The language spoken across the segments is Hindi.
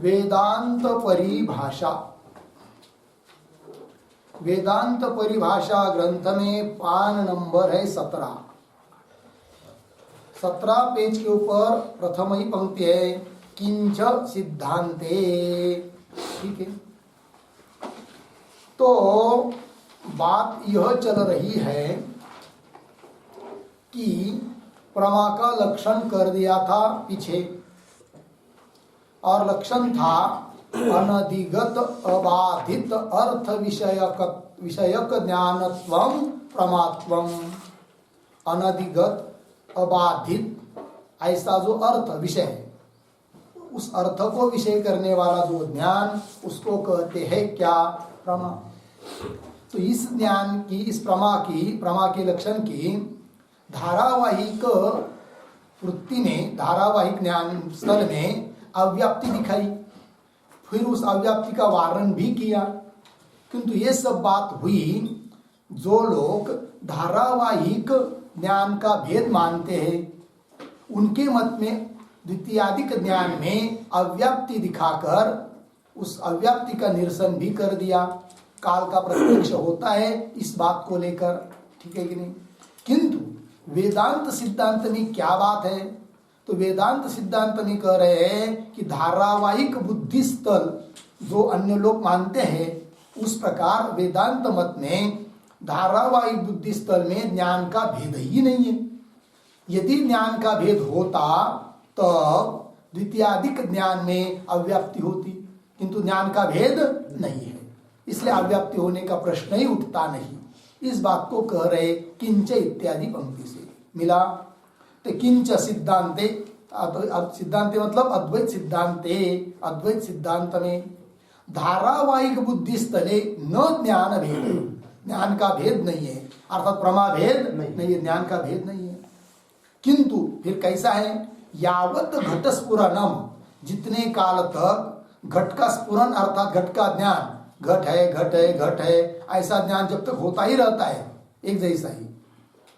वेदांत परिभाषा। वेदांत परिभाषा ग्रंथ में पान नंबर है 17। 17 पेज के ऊपर प्रथम ही पंक्ति है, किंच सिद्धांते। ठीक है, तो बात यह चल रही है कि प्रमा का लक्षण कर दिया था पीछे, और लक्षण था अनधिगत अबाधित अर्थ विषयक ज्ञानत्वं प्रमात्वं। अनधिगत अबाधित ऐसा जो अर्थ विषय है, उस अर्थ को विषय करने वाला जो ज्ञान, उसको कहते हैं क्या? प्रमा। तो इस ज्ञान की, इस प्रमा के लक्षण की धारावाहिक वृत्ति में, धारावाहिक ज्ञान स्थल में अव्याप्ति दिखाई, फिर उस अव्याप्ति का वारण भी किया। किंतु ये सब बात हुई, जो लोग धारावाहिक ज्ञान का भेद मानते हैं, उनके मत में द्वितीयादिक ज्ञान में अव्याप्ति दिखाकर उस अव्याप्ति का निरसन भी कर दिया। काल का प्रत्यक्ष होता है इस बात को लेकर, ठीक है कि नहीं? किंतु वेदांत सिद्धांत में क्या बात है? तो वेदांत सिद्धांत में कह रहे हैं कि धारावाहिक बुद्धि स्थल जो अन्य लोग मानते हैं, उस प्रकार वेदांत मत में धारावाहिक बुद्धि स्थल में ज्ञान का भेद ही नहीं है। यदि ज्ञान का भेद होता तब द्वितीयादिक ज्ञान में अव्याप्ति होती, किंतु ज्ञान का भेद नहीं है, इसलिए अव्याप्ति होने का प्रश्न ही उठता नहीं। इस बात को कह रहे किंच इत्यादि पंक्ति से मिला। तो किंच सिद्धांते, सिद्धांते मतलब अद्वैत सिद्धांते, अद्वैत सिद्धांत में धारावाहिक बुद्धि स्थले न ज्ञान भेद, ज्ञान का भेद नहीं है, अर्थात प्रमा भेद नहीं है, ज्ञान का भेद नहीं है। किंतु फिर कैसा है? यावत घट स्फुरनम, जितने काल तक घट का स्फुरन अर्थात घट का ज्ञान, घट है घट है घट है ऐसा ज्ञान जब तक होता ही रहता है एक जैसा ही,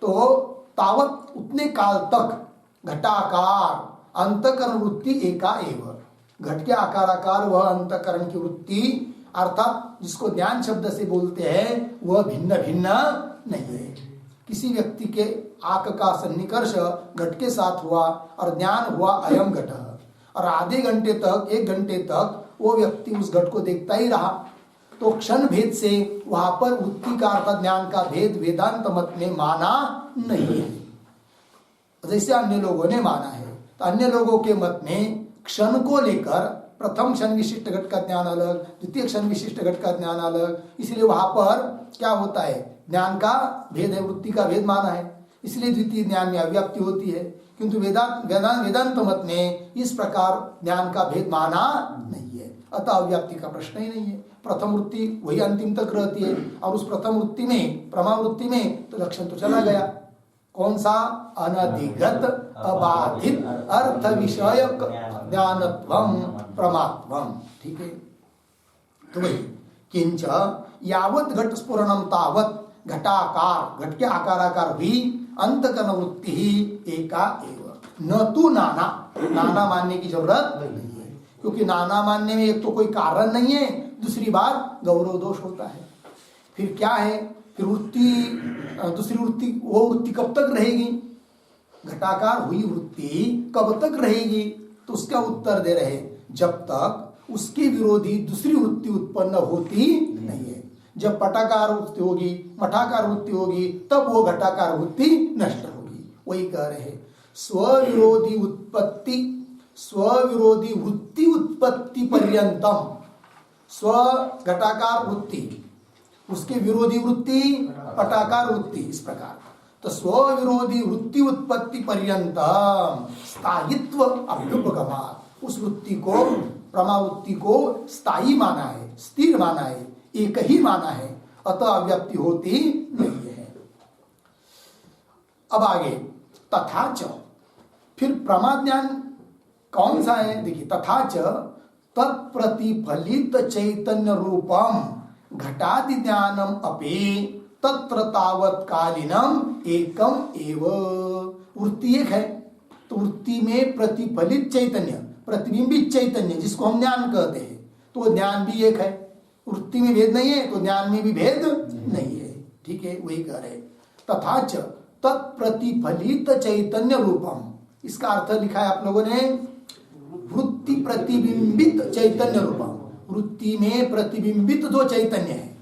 तो तावत उतने काल तक घटाकार अंतकरण वृत्ति एका एव। घट के आकार वह अंतकरण की वृत्ति अर्थात जिसको ज्ञान शब्द से बोलते हैं, वह भिन्न भिन्न नहीं है। किसी व्यक्ति के आंख का सन्निकर्ष घट के साथ हुआ और ज्ञान हुआ अयम घट, और आधे घंटे तक, 1 घंटे तक वो व्यक्ति उस घट को देखता ही रहा, तो क्षण भेद से वहां पर वृत्ति का अर्थात ज्ञान का भेद वेदांत मत में माना नहीं है, जैसे अन्य लोगों ने माना है। तो अन्य लोगों के मत में क्षण को लेकर प्रथम क्षण विशिष्ट घट का ज्ञान अलग, द्वितीय क्षण विशिष्ट घट का ज्ञान अलग, इसलिए वहां पर क्या होता है? ज्ञान का भेद है, वृत्ति का भेद माना है, इसलिए द्वितीय ज्ञान में अव्याप्ति होती है। किंतु वेदांत मत में इस प्रकार ज्ञान का भेद माना नहीं है, अतः अव्याप्ति का प्रश्न ही नहीं है। प्रथम वृत्ति वही अंतिम तक रहती है, और उस प्रथम वृत्ति में, प्रमा वृत्ति में तो लक्षण तो चला गया। कौन सा? अनधिगत अबाधित अर्थ विषयक ज्ञानत्वं प्रमात्वं। ठीक है, तो वही किंच यावत घट स्फुरणम तावत घटाकार, घट के आकार भी अंतकरण वृत्ति ही एका एव, न तो नाना। नाना मानने की जरूरत नहीं है, क्योंकि नाना मानने में एक तो कोई कारण नहीं है, दूसरी बात गौरव दोष होता है। फिर क्या है? फिर वृत्ति, दूसरी वृत्ति, वो वृत्ति कब तक रहेगी? घटाकार हुई वृत्ति कब तक रहेगी? तो उसका उत्तर दे रहे, जब तक उसके विरोधी दूसरी वृत्ति उत्पन्न होती नहीं है। जब पटाकार वृत्ति होगी, मठाकार वृत्ति होगी, तब वो घटाकार वृत्ति नष्ट होगी। वही कह रहे स्वविरोधी उत्पत्ति, स्वविरोधी वृत्ति उत्पत्ति पर्यंतम, स्व घटाकार वृत्ति, उसके विरोधी वृत्ति पटाकार वृत्ति, इस प्रकार। तो स्वविरोधी वृत्ति उत्पत्ति पर्यंतम स्थायित्व अभ्युपगमात्, उस वृत्ति को, प्रमा वृत्ति को स्थायी माना है, स्थिर माना है, एक ही माना है, अतः अव्याप्ति होती नहीं है। अब आगे तथा च, फिर प्रमा ज्ञान कौन सा है? देखिए, तथा च तत्प्रतिफलित चैतन्य रूपम घटादि ज्ञानम अपि तत्र तावत कालीनम एकम एव। वृत्ति एक है, तो वृत्ति में प्रतिफलित चैतन्य, प्रतिबिंबित चैतन्य जिसको हम ज्ञान कहते हैं, तो वो ज्ञान भी एक है। वृत्ति में भेद नहीं है तो ज्ञान में भी भेद नहीं है। ठीक है, वही कह रहे। तथा च तत्प्रतिफलित चैतन्य रूपम, इसका अर्थ लिखा है आप लोगों ने, वृत्ति प्रतिबिंबित चैतन्य रूपम। वृत्ति में प्रतिबिंबित जो चैतन्य है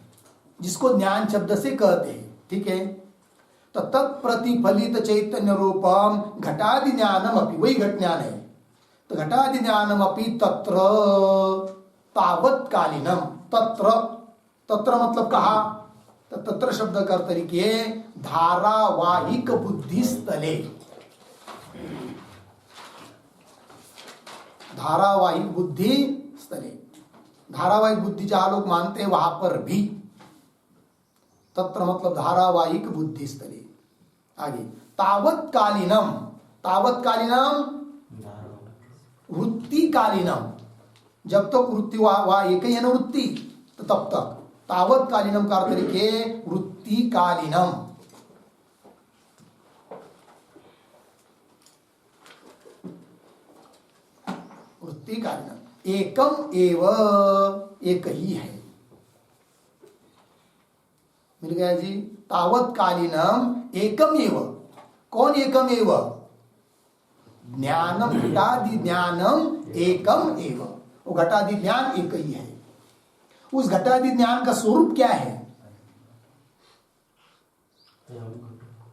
जिसको ज्ञान शब्द से कहते हैं। ठीक है, तो तत्प्रतिफलित चैतन्य रूपम घटादि ज्ञानम अपि, वही घट ज्ञान है। तो घटादि ज्ञानम अपि तत्र तावत्कालीनम, तत्र तत्र मतलब कहा, तो तत्र शब्द का अर्थ लिखिए धारावाहिक बुद्धि स्थले। धारावाहिक बुद्धि स्थले, धारावाहिक बुद्धि जहां लोग मानते हैं वहां पर भी, तत्र मतलब धारावाहिक बुद्धि स्थले। आगे तावत्कालीनम, तावत्कालीनम वृत्तिकालीनम, जब तक वृत्ति वहां एक ही है ना वृत्ति, तो तब तक तावत्कालीनम का अर्थ लिखिए वृत्तिकालीनम। वृत्तिकालीनम एकम एव, एक ही है। मिल गया जी। तावत्कालीनम एकम एव, कौन एकम एव? ज्ञानम, घटादि ज्ञानम एकम एव, वो घटादि ज्ञान एक ही है। उस घटादि ज्ञान का स्वरूप क्या है?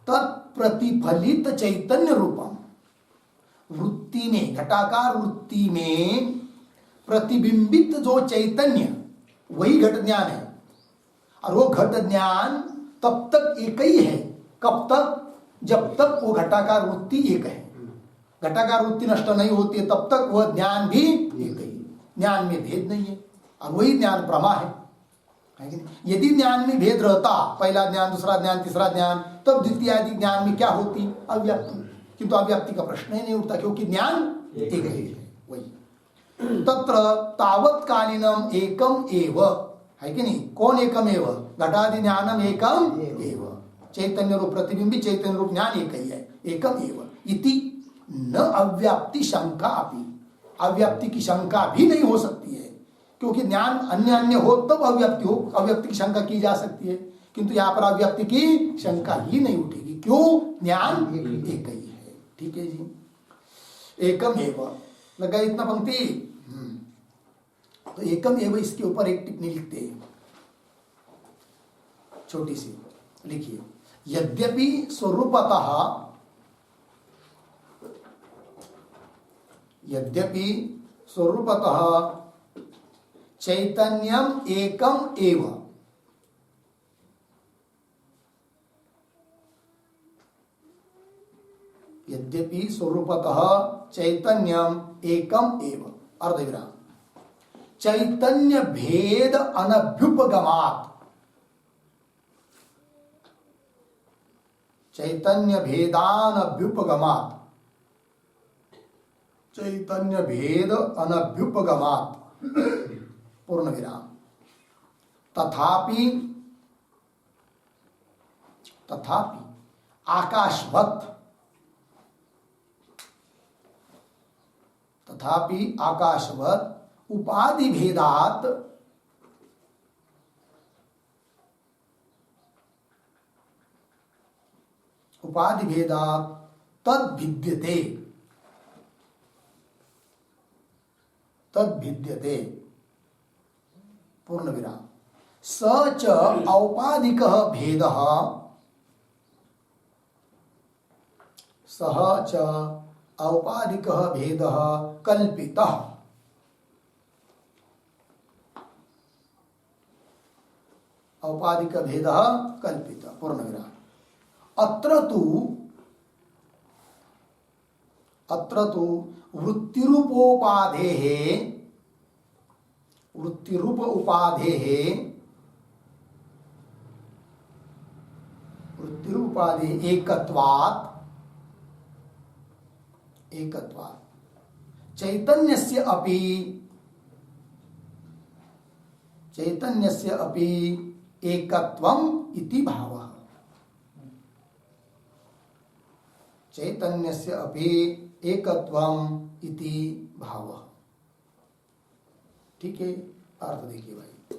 तत्प्रतिफलित चैतन्य रूपम, वृत्ति में, घटाकार वृत्ति में प्रतिबिंबित जो चैतन्य, वही घट ज्ञान है। और वो घट ज्ञान तब तक एक ही है, कब तक? जब तक वो घटाकार वृत्ति एक है। घटाकार वृत्ति नष्ट नहीं होती है तब तक वह ज्ञान भी एक ही, ज्ञान में भेद नहीं है, और वही ज्ञान प्रमा है कि नहीं? यदि ज्ञान में भेद रहता, पहला ज्ञान, दूसरा ज्ञान, तीसरा ज्ञान, तब द्वितीय आदि ज्ञान में क्या होती? अव्याप्ति। किंतु अव्याप्ति का प्रश्न ही नहीं उठता, क्योंकि ज्ञान एक ही है। वही तत्र तावत्कालीनम एकम एव, है कि नहीं? कौन एकम एव? घटादि ज्ञानम एकम एव, चैतन्य रूप प्रतिबिंबित चैतन्य रूप ज्ञान एक ही है, एकम एव इति न अव्याप्ति शंका अपि, अव्याप्ति की शंका भी नहीं हो सकती है, क्योंकि ज्ञान अन्य अन्य हो तब अव्याप्ति हो, अव्याप्ति की शंका की जा सकती है, किंतु यहाँ पर अव्याप्ति की शंका ही नहीं उठेगी। क्यों? ज्ञान एक ही है। ठीक है जी, एकम एव लगा इतना पंक्ति। तो एकम एव, इसके ऊपर एक टिप्पणी लिखते हैं छोटी सी, लिखिए यद्यपि स्वरूपतः, यद्यपि स्वरूपतः चैतन्यम एकम एव, यद्यपि स्वरूपतः चैतन्यम एकम एव, अर्धविराम, चैतन्य भेद अनभ्युपगमात्, चैतन्य भेदानभ्युपगमात्, चैतन्य भेद अनभ्युपगमात्, पूर्ण विराम, तथापि, तथापि आकाशवत्, तथापि आकाशवत् उपाधि भेदात, उपाधि भेदात तद भिद्यते, तद भिद्यते, पूर्ण विराम, स च औपाधिकः भेदः, सह च औपाधिकः भेदः कल्पितः, औपाधिक भेद कल्पित, पूर्ण विराम, अत्र तु वृत्तिरूपोपाधेः, वृत्तिरूप उपाधेः, वृत्तिरूपाधे एकत्वात्, एकत्वात् चैतन्यस्य अपि, चैतन्यस्य अपि एकत्वम इति भावः, चैतन्यस्य अपि एकत्वम इति भावः। भाव। ठीक है, अर्थ देखिए भाई,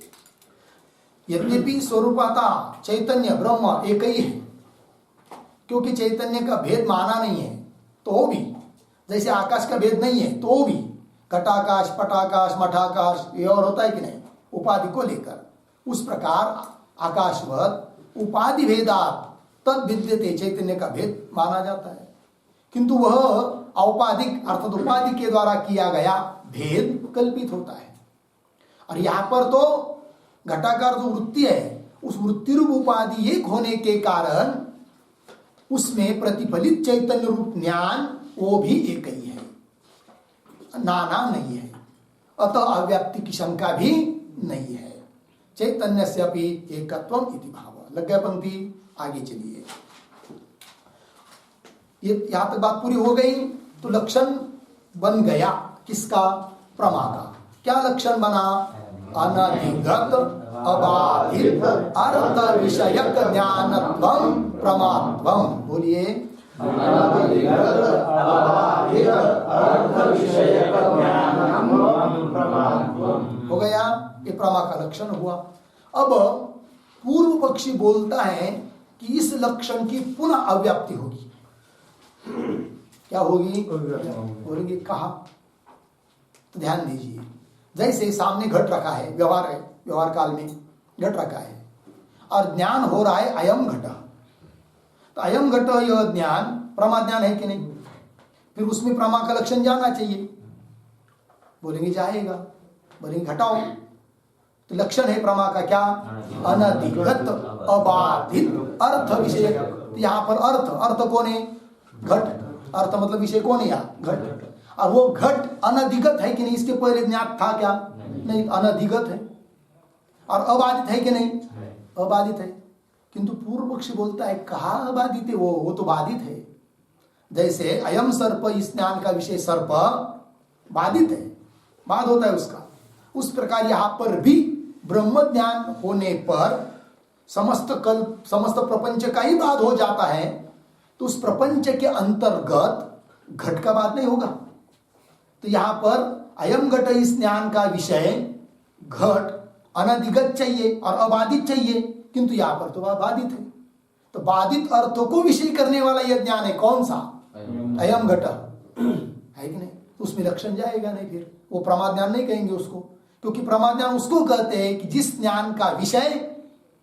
यद्यपि स्वरूपता चैतन्य ब्रह्म एक ही है, क्योंकि चैतन्य का भेद माना नहीं है, तो भी जैसे आकाश का भेद नहीं है, तो भी घटाकाश, पटाकाश, मठाकाश ये और होता है कि नहीं, उपाधि को लेकर, उस प्रकार आकाशवत उपाधि भेदात तद विद्यते, चैतन्य का भेद माना जाता है, किंतु वह औपाधिक अर्थात उपाधि के द्वारा किया गया भेद कल्पित होता है। और यहां पर तो घटाकार जो वृत्ति है, उस वृत्ति रूप उपाधि एक होने के कारण उसमें प्रतिफलित चैतन्य रूप ज्ञान वो भी एक ही है, नाना नहीं है, अतः अव्याप्ति की शंका भी नहीं है। चैतन्य से अपि एकत्वम इति भाव। लग गया पंक्ति, आगे चलिए। ये यहां तक बात पूरी हो गई, तो लक्षण बन गया किसका, प्रमा का। क्या लक्षण बना, अनधिगत अबाधित अर्थ विषयक ज्ञानत्वम प्रमात्वम। बोलिए, अनधिगत अबाधित अर्थ विषयक ज्ञानत्वम प्रमात्वम। हो गया, ये प्रमा का लक्षण हुआ। अब पूर्व पक्षी बोलता है कि इस लक्षण की पुनः अव्याप्ति होगी। क्या होगी, बोलेंगे कहा, तो ध्यान दीजिए, जैसे सामने घट रखा है, व्यवहार है, व्यवहार काल में घट रखा है और ज्ञान हो रहा है अयम घट, तो अयम घट यह ज्ञान प्रमा ज्ञान है कि नहीं, फिर उसमें प्रमा का लक्षण जाना चाहिए। बोलेंगे जाएगा, बोलेंगे घटाओ, तो लक्षण है प्रमा का क्या, अनधिगत अबाधित अर्थ विषय। तो यहाँ पर अर्थ कौन है, घट, अर्थ मतलब विषय कौन है यहाँ, घट। और वो घट अनधिगत है कि नहीं, इसके पहले ज्ञात था क्या, नहीं, अनधिगत है। और अबाधित है कि नहीं, अबाधित है, किंतु पूर्व पक्षी बोलता है कहा अबाधित है, वो तो बाधित है। जैसे अयम सर्प, इस ज्ञान का विषय सर्प बाधित है, बाध होता है उसका, उस प्रकार यहां पर भी ब्रह्म ज्ञान होने पर समस्त प्रपंच का ही बाध हो जाता है, तो उस प्रपंच के अंतर्गत घट का बात नहीं होगा। तो यहां पर अयम घट, इस ज्ञान का विषय घट अनधिगत चाहिए और अबाधित चाहिए, किंतु यहां पर तो वह बाधित है। तो बाधित अर्थों को विषय करने वाला यह ज्ञान है कौन सा, अयम घट है कि नहीं, उसमें लक्षण जाएगा नहीं, फिर वो प्रमा ज्ञान नहीं कहेंगे उसको, क्योंकि प्रमा ज्ञान उसको कहते हैं कि जिस ज्ञान का विषय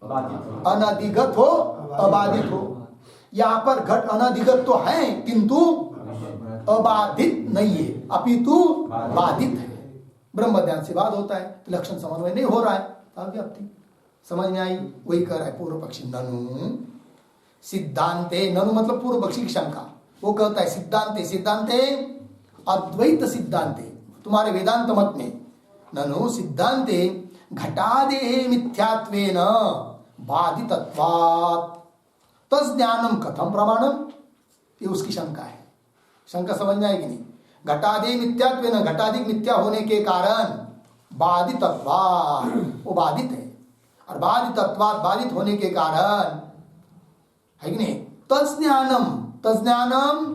अनधिगत हो, अबाधित हो। यहां पर घट अनधिगत तो है किंतु अबाधित नहीं है, अपितु बाधित है। ब्रह्म ज्ञान से बाध होता है, तो लक्षण समन्वय नहीं हो रहा है, अव्याप्ति। समझ में आई, वही कर रहा है पूर्व पक्षी। ननु सिद्धांते, ननु मतलब पूर्व पक्षी की शंका, वो कहता है सिद्धांते, सिद्धांते अद्वैत सिद्धांते, तुम्हारे वेदांत मत में, ननु सिद्धांते घटादेहे मिथ्यात्वेन बाधितत्वात् तज्ज्ञानम कथम प्रमाणम, ये उसकी शंका है। शंका समझ में आएगी नहीं, घटादे मिथ्यात्वेन, घटादि मिथ्या होने के कारण बाधितत्वात्, वो बाधित है, और बाधितत्वात् बाधित होने के कारण है कि नहीं, तज्ज्ञानम, तज्ज्ञानम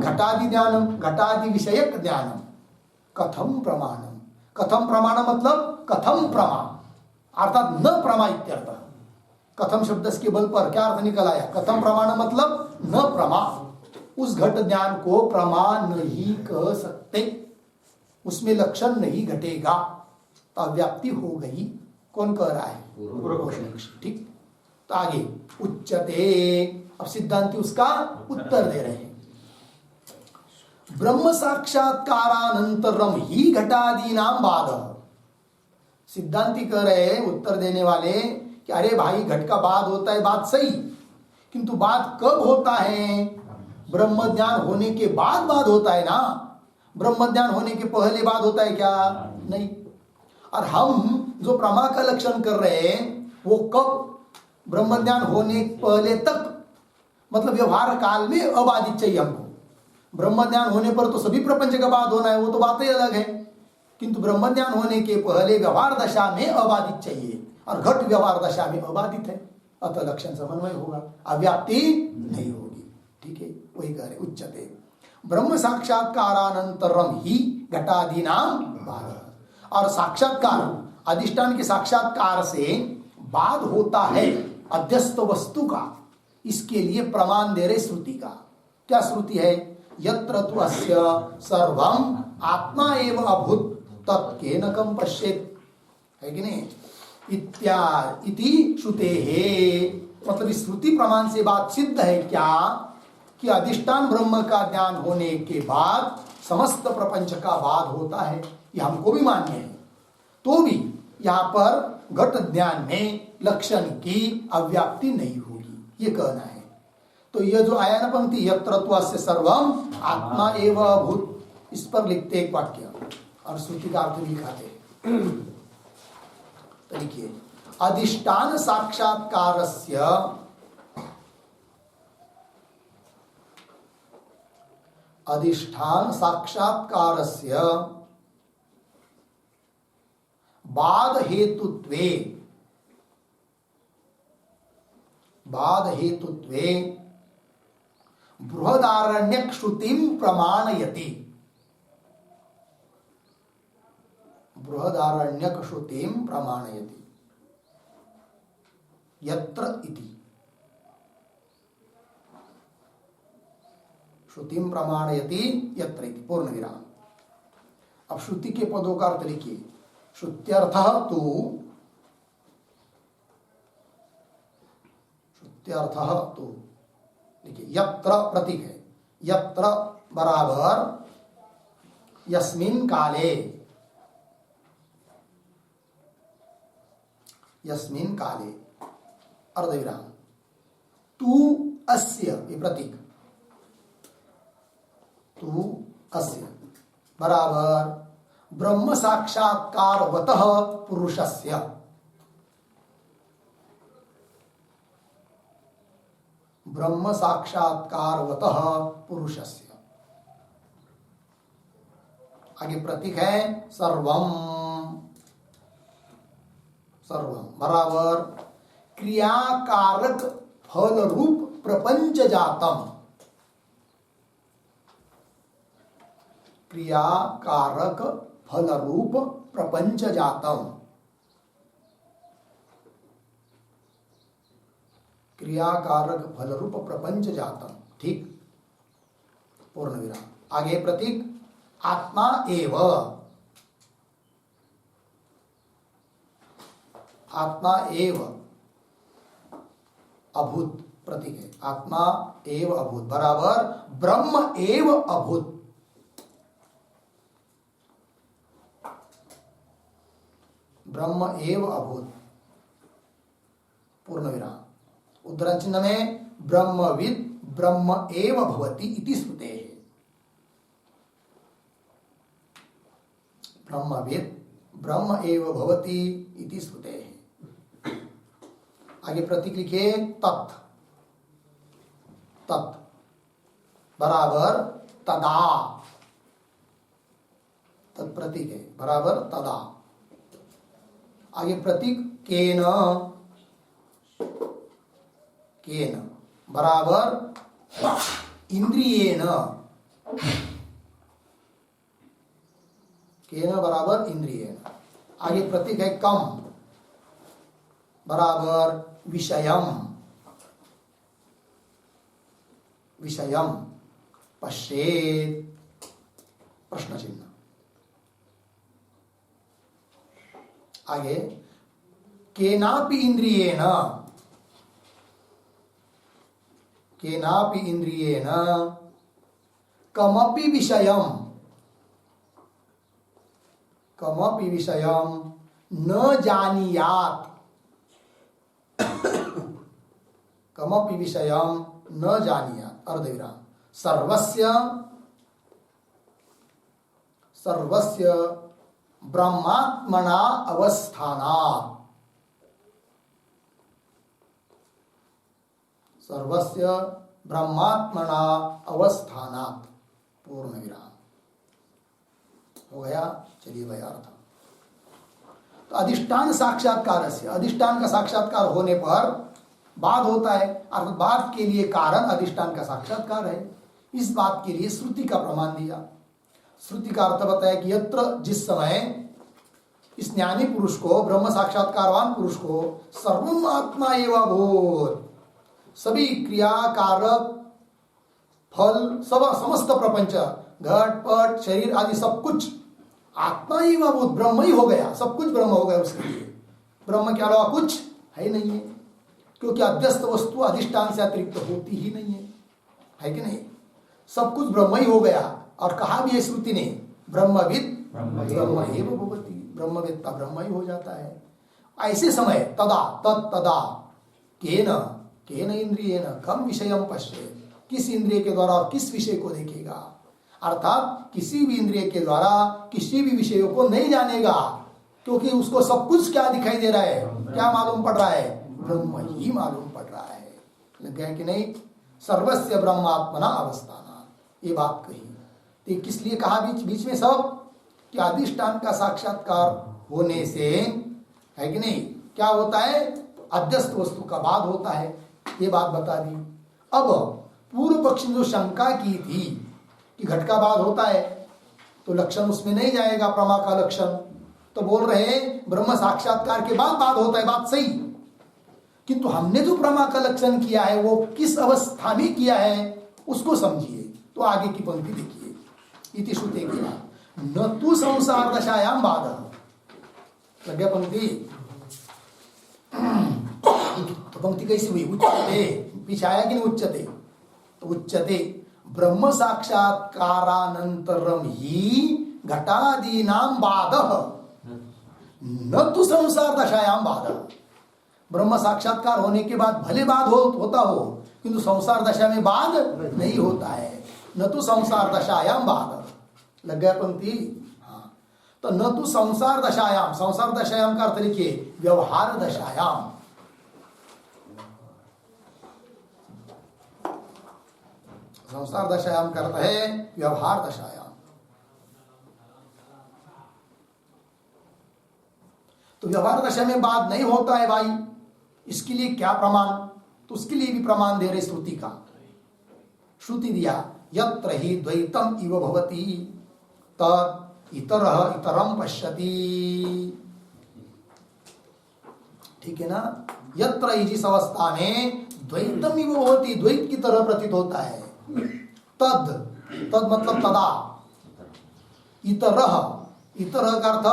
घटादि ज्ञानम, घटादि विषयक ज्ञानम कथम प्रमाणम। कथम प्रमाण मतलब कथम प्रमा, अर्थात न प्रमा इत्यर्थ। कथम शब्द के बल पर क्या अर्थ निकल आया, कथम प्रमाण मतलब न प्रमा, उस घट ज्ञान को प्रमा नहीं कह सकते, उसमें लक्षण नहीं घटेगा, तो अव्याप्ति हो गई। कौन कह रहा है, पूर्व पक्षी। ठीक, तो आगे उच्चते, अब सिद्धांति उसका उत्तर दे रहे हैं। ब्रह्म साक्षात्कारानंतरम ही घटादि नाम बाध। सिद्धांति कह रहे हैं, उत्तर देने वाले, कि अरे भाई घट का बाध होता है, बात सही, किंतु बाध कब होता है, ब्रह्म ज्ञान होने के बाद बाध होता है ना, ब्रह्म ज्ञान होने के पहले बाध होता है क्या, नहीं। और हम जो प्रमा का लक्षण कर रहे हैं वो कब, ब्रह्म ज्ञान होने पहले तक, मतलब व्यवहार काल में अबाधित चाहिए हमको। ब्रह्म ज्ञान होने पर तो सभी प्रपंच का बाध होना है, वो तो बात ही अलग है, किंतु ब्रह्म ज्ञान होने के पहले व्यवहार दशा में अबाधित चाहिए, और घट व्यवहार दशा में अबाधित है, अतः लक्षण समन्वय होगा, अव्याप्ति नहीं होगी। ठीक है, वही कह रहे उच्चते ब्रह्म साक्षात्कारानंतरम ही घटादीनाम बाद। और साक्षात्कार, अधिष्ठान के साक्षात्कार से बाद होता है अध्यस्त वस्तु का, इसके लिए प्रमाण दे रहे श्रुति का। क्या श्रुति है? यत्र तु अस्य सर्वम आत्मा एव अभूत तत्केन कम पश्येत्, है कि नहीं? इति श्रुते है, मतलब इस श्रुति प्रमाण से बात सिद्ध है क्या कि अधिष्ठान ब्रह्म का ज्ञान होने के बाद समस्त प्रपंच का बाद होता है। ये हमको भी मान्य है, तो भी यहाँ पर घट ज्ञान में लक्षण की अव्याप्ति नहीं होगी, ये कहना है। तो यह जो आया ना पंक्ति यत्र त्वस्य सर्वम आत्मा एव अभूत, इस पर लिखते एक वाक्य और श्रुति का अर्थ भी लिखाते। तो लिखिए, अधिष्ठान साक्षात्कारस्य अधिष्ठान साक्षात्कारस्य बाद हेतुत्वे बृहदारण्यक श्रुतिं प्रमाणयति, बृहदारण्यक श्रुतिं प्रमाणयति यत्र इति, श्रुतिं प्रमाणयति यत्र इति पूर्ण विराम। अब श्रुति के पदों का अर्थ लिखिए। श्रुत्यर्थः तु, श्रुत्यर्थः तु देखिए, यत्र प्रतीक है, यत्र बराबर यस्मिन् काले, यस्मिन् काले अर्धविराम, तु अस्य, ये प्रतीक, तु अस्य बराबर ब्रह्म साक्षात्कारवतः पुरुषस्य, ब्रह्म साक्षात्कारवतः पुरुषस्य। आगे प्रतीक है सर्वम, सर्वम बराबर क्रियाकारक फल रूप प्रपंच जातम, क्रियाकारक फल रूप प्रपंच जातम, क्रियाकारक फल रूप प्रपंच जातम, ठीक, पूर्ण विराम। आगे प्रतीक आत्मा एव, आत्मा एव अभूत, प्रतीक है आत्मा एव अभूत बराबर ब्रह्म एव अभूत, ब्रह्म एव अभूत, पूर्ण विराम। उद्धरण चिन्ह में ब्रह्मविद ब्रह्म एव भवति इति श्रुते है, ब्रह्मविद ब्रह्म एव भवति इति श्रुते है। आगे प्रतीक लिखिए तत्, तत् बराबर तदा, तत् प्रतीक है बराबर तदा। आगे प्रतीक केन, केन बराबर इंद्रियेन, केन बराबर इंद्रियेन। आगे प्रतीक है कम बराबर विषयम, विषयम पश्येत्, प्रश्न चिन्ह। आगे केनापि इंद्रियेन, केनापि इंद्रियेन कमपि विषयम, कमपि विषयम न जानीयात्, कमपि विषयम न जानीयात्, अर्धविराम। सर्वस्य, सर्वस्य ब्रह्मात्मना अवस्थानात्, सर्वस्य ब्रह्मात्मना अवस्थानात्, पूर्ण विराम। हो गया, चलिए भाई अर्थ। तो अधिष्ठान साक्षात्कार से, अधिष्ठान का साक्षात्कार होने पर बाद होता है, अर्थात बाद के लिए कारण अधिष्ठान का साक्षात्कार है। इस बात के लिए श्रुति का प्रमाण दिया। श्रुति का अर्थ बताया कि यत्र जिस समय इस ज्ञानी पुरुष को, ब्रह्म साक्षात्कारवान पुरुष को सर्वम आत्मा एव अभूत, सभी क्रिया कारक फल सब समस्त प्रपंच घट पट शरीर आदि सब कुछ आत्मा ही अभूत, ब्रह्म ही हो गया, सब कुछ ब्रह्म हो गया उसके लिए। ब्रह्म के अलावा कुछ है नहीं है, क्योंकि अध्यस्त वस्तु अधिष्ठान से अतिरिक्त होती ही नहीं है कि नहीं? सब कुछ ब्रह्म ही हो गया। और कहा भी है श्रुति ने, ब्रह्मविद ब्रह्म एव भवति, ब्रह्मवेत्ता ब्रह्म ही हो जाता है। ऐसे समय तदा तदा केन इंद्रियेण कम विषयम पश्येत्, किस इंद्रिय के द्वारा और किस विषय को देखेगा, अर्थात किसी भी इंद्रिय के द्वारा किसी भी विषय को नहीं जानेगा, क्योंकि उसको सब कुछ क्या दिखाई दे रहा है, क्या मालूम पड़ रहा है, ब्रह्म ही मालूम पड़ रहा है। लग गया कि नहीं? सर्वस्य ब्रह्मात्मना अवस्थाना, ये बात कही। तो किस लिए कहा बीच में सब कि अधिष्ठान का साक्षात्कार होने से, है कि नहीं, क्या होता है, अध्यस्त वस्तु का बाद होता है, ये बात बता दी। अब पूर्व पक्ष ने जो शंका की थी कि घट का बाद होता है तो लक्षण उसमें नहीं जाएगा, प्रमा का लक्षण, तो बोल रहे हैं ब्रह्म साक्षात्कार के बाद होता है, बात सही, किंतु हमने जो प्रमा का लक्षण किया है वो किस अवस्था में किया है उसको समझिए। तो आगे की पंक्ति देखिए, इति श्रुते के बाद न तु संसार दशायाम बाधः। लग गया पंक्ति? तो पंक्ति कैसी हुई? उच्चते, पीछे आया कि नहीं उच्चते? तो उच्चते ब्रह्म साक्षात्कारानंतरम ही घटादीनाम बाधः न तु संसार दशायाम बाधः। ब्रह्म साक्षात्कार होने के बाद भले बाद होता हो, किंतु संसार दशा में बाद नहीं होता है। न तो संसार दशायाम बाद। लग गया पंक्ति? हाँ। तो न तो संसार दशायाम, संसार दशायाम का अर्थ लिखिए व्यवहार दशायाम। संसार दशायाम का अर्थ है व्यवहार दशायाम। तो व्यवहार दशा में बाद नहीं होता है भाई, इसके लिए क्या प्रमाण? तो उसके लिए भी प्रमाण दे रहे श्रुति का। श्रुति दिया यत्र ही द्वैतम इव भवति तत् इतरः इतरम पश्यति। ठीक है ना? यत्र ही जिस अवस्था में द्वैतम इव भवति, द्वैत की तरह प्रतीत होता है, तद तद मतलब तदा, इतरः इतरः का अर्थ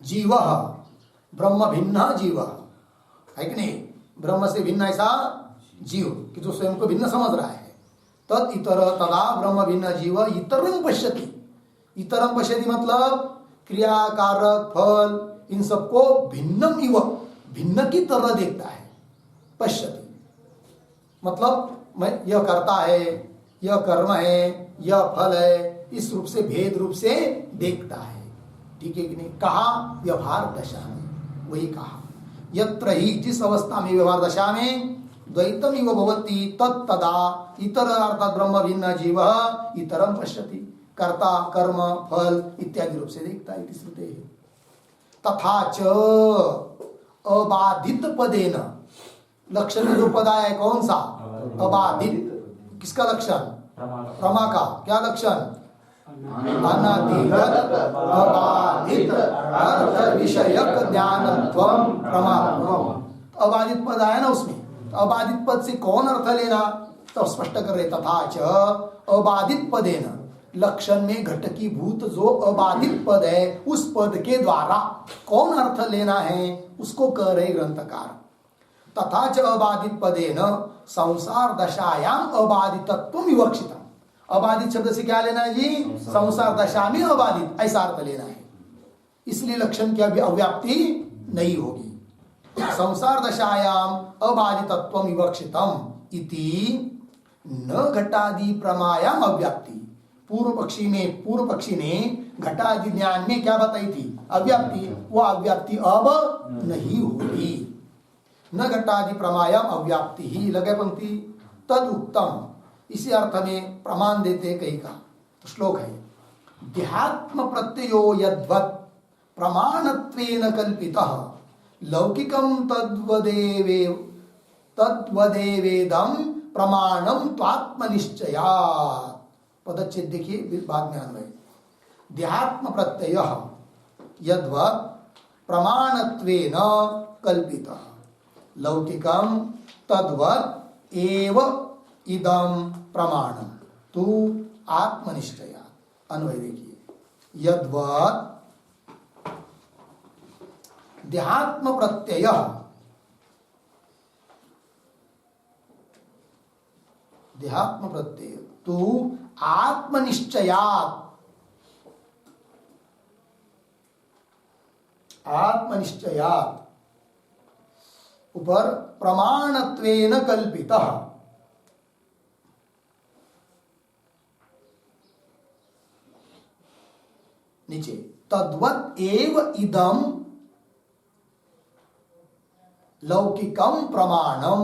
जीव, ब्रह्म भिन्न जीव है कि नहीं? ब्रह्म से भिन्न ऐसा जीव कि जो स्वयं को भिन्न समझ रहा है। तद इतर तदा ब्रह्म भिन्न जीव इतरम पश्यति। इतरम पश्यति मतलब क्रिया कारक फल इन सबको भिन्नम इव, भिन्न की तरह देखता है। पश्यति मतलब मैं यह करता है, यह कर्म है, यह फल है, इस रूप से भेद रूप से देखता है। ठीक है कि नहीं? कहा व्यवहार दशा में, वही कहा यत्र ही जिस अवस्था में व्यवहार दशा में द्वैतम इव भवति तत्तदा इतर अर्थात ब्रह्म भिन्न जीव इतरम पश्यति, कर्ता कर्म फल इत्यादि रूप से देखता है। श्रुते तथा च अबाधित पदेन, लक्षण में जो पद आया है कौन सा? अबाधित। किसका लक्षण? प्रमा का। क्या लक्षण? अनधिगत अबाधित अर्थ विषयक ज्ञानत्वम प्रमात्वम। अबाधित पद आया ना उसमें, तो अबाधित पद से कौन अर्थ लेना? तो स्पष्ट कर रहे तथा च अबाधित पदेन, लक्षण में घटकीभूत जो अबाधित पद है उस पद के द्वारा कौन अर्थ लेना है उसको कह रहे ग्रंथकार। तथा च अबाधित पदेन संसार दशायाम अबाधितत्वम विवक्षितम्। अबाधित शब्द से क्या लेना है जी? संसार दशा में अबाधित, ऐसा अर्थ लेना है। इसलिए लक्षण की अभी अव्याप्ति नहीं होगी। संसार दशायाम अबाधितत्वम विवक्षितम इति न घटादि प्रमायाम अव्याप्ति। पूर्व पक्षी ने घटादि ज्ञान में क्या बताई थी? अव्याप्ति। वो अव्याप्ति अब नहीं होगी। न घटादि प्रमायाम अव्याप्ति ही। लगे पंक्ति तद उत्तम, इसी अर्थ में प्रमाण देते कई का। तो श्लोक है देहात्म प्रत्ययो यद्वत् प्रमाणत्वेन कल्पितः लौकिकम तद्वदेवेदम प्रमाणम त्वात्मनिश्चयात्। पदच्छेद देखिए बाद में अन्वय। देहात्म प्रत्यय यद्वत् प्रमाणत्वेन कल्पितः लौकिकं तद्वत् एव इदं प्रमाणं तु आत्मनिश्चयात्। अन्वय देखिए, यद्वत् देहात्म प्रत्यय देहात्म प्रत्यय तु आत्मनिश्चयात् आत्मनिश्चयात् ऊपर प्रमाणत्वेन कल्पितः नीचे तद्वत् एव इदं लौकिकं प्रमाणम।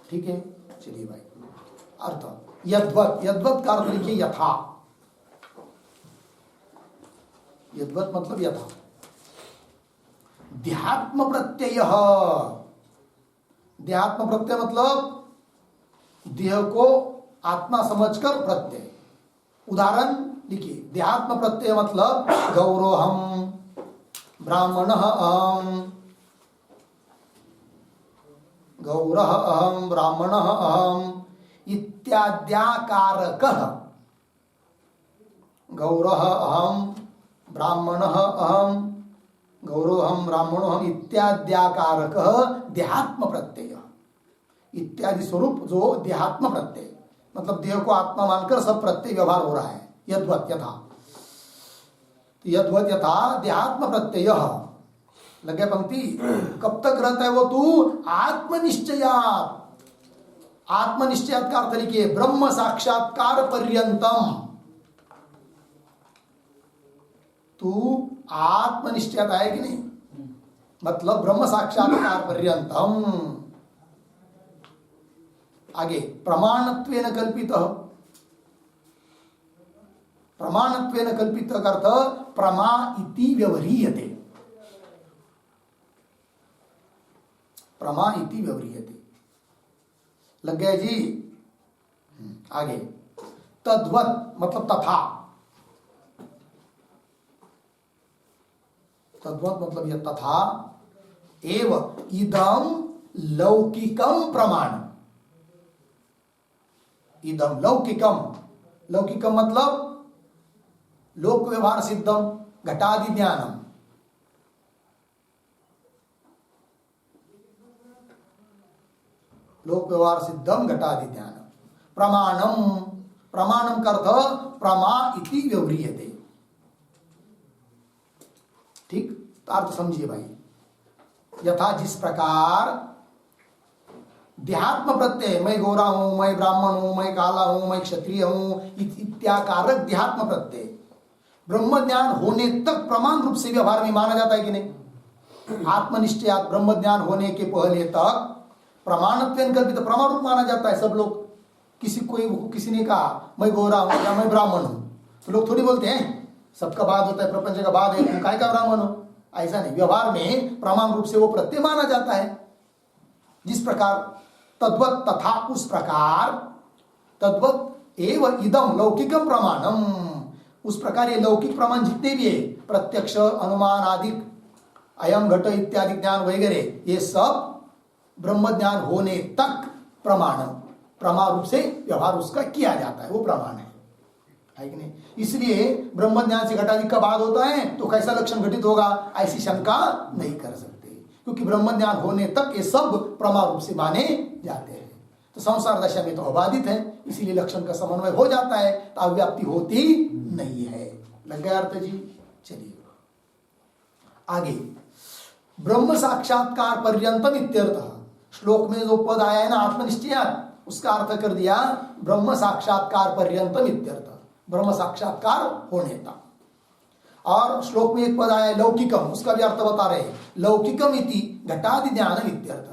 ठीक है, चलिए भाई अर्थ यद्वत्, यद्वत् का अर्थ लिखिए यथा। यद्वत् मतलब यथा। देहात्म प्रत्यय, देहात्म प्रत्यय मतलब देह को आत्मा समझकर प्रत्यय। उदाहरण लिखिए, देहात्म प्रत्यय मतलब गौरोहम, ब्राह्मणः अहम्, गौरः अहम्, ब्राह्मणः अहम् इत्याद्याकारकः। गौरः अहम्, ब्राह्मणः अहम्, गौरोहम ब्राह्मणोहम इत्याद्याकारकः देहात्म प्रत्यय। इत्यादि स्वरूप जो देहात्म प्रत्यय मतलब देह को आत्मा मानकर सब प्रत्यय व्यवहार हो रहा है। यद्वत् यथा, यद्वत् यथा देहात्म प्रत्यय लगे पंक्ति कब तक रहता है वो? तू आत्मनिश्चयात्। आत्मनिश्चयात् का अर्थ लिखिए ब्रह्म साक्षात्कार पर्यंतम। तू आत्मनिश्चयात् आए कि नहीं, मतलब ब्रह्म साक्षात्कार पर्यंतम। आगे प्रमाणत्वेन कल्पितः, प्रमाणत्वेन कल्पितः का अर्थ प्रमा इति व्यवह्रियते। प्रमा इति व्यवह्रियते लग गया जी। आगे तद्वत् मतलब तथा। तद्वत् मतलब यह तथा एव इदं लौकिकं प्रमाण। इदं लौकिकम, लौकिकम मतलब लोक व्यवहार सिद्धम घटादि ज्ञानम। लोक व्यवहार सिद्धम घटादि ज्ञानम। प्रमाणम, प्रमाणम का अर्थ प्रमा इति व्यवह्रियते। ठीक, अर्थ समझिए भाई। यथा जिस प्रकार देहात्म प्रत्यय मैं गोरा हूं, मैं ब्राह्मण हूं, मैं काला हूं, मैं क्षत्रिय हूं इत्याकारक देहात्म प्रत्यय ब्रह्म ज्ञान होने तक प्रमाण रूप से व्यवहार में माना जाता है कि नहीं? आत्मनिश्चयात् ब्रह्म ज्ञान होने के पहले तक प्रमाणत्वेन कल्पित प्रमाण रूप माना जाता है। सब लोग किसी ने कहा मैं गोरा हूं या मैं ब्राह्मण हूं तो लोग थोड़ी बोलते हैं सबका बाद होता है, प्रपंच का बाद है, तुम काय का ब्राह्मण हो? ऐसा नहीं, व्यवहार में प्रमाण रूप से वो प्रत्यय माना जाता है। जिस प्रकार तद्वत् तथा उस प्रकार, तद्वत् एव इदं लौकिकम प्रमाणम उस प्रकार ये लौकिक प्रमाण जितने भी है प्रत्यक्ष अनुमान आदि अयम घट इत्यादि ज्ञान वगैरह ये सब ब्रह्म ज्ञान होने तक प्रमाण प्रमा रूप से व्यवहार उसका किया जाता है, वो प्रमाण है कि नहीं? इसलिए ब्रह्म ज्ञान से घटादि का बाद होता है तो कैसा लक्षण घटित होगा ऐसी शंका नहीं कर सकते, क्योंकि ब्रह्म ज्ञान होने तक ये सब प्रमा रूप से माने जाते हैं। तो संसार दशा में तो अबाधित है, इसीलिए लक्षण का समन्वय हो जाता है तो अव्याप्ति होती नहीं है। लग गया अर्थ जी? चलिए आगे, ब्रह्म साक्षात्कार पर्यंतम इत्यर्थ। श्लोक में जो पद आया है ना आत्मनिष्ठयात्, उसका अर्थ कर दिया ब्रह्म साक्षात्कार पर्यंतम इत्यर्थ, ब्रह्म साक्षात्कार होने तक। और श्लोक में एक पद आया है लौकिकम, उसका भी अर्थ बता रहे हैं लौकिकम इति घटादि ज्ञान इत्यर्थ।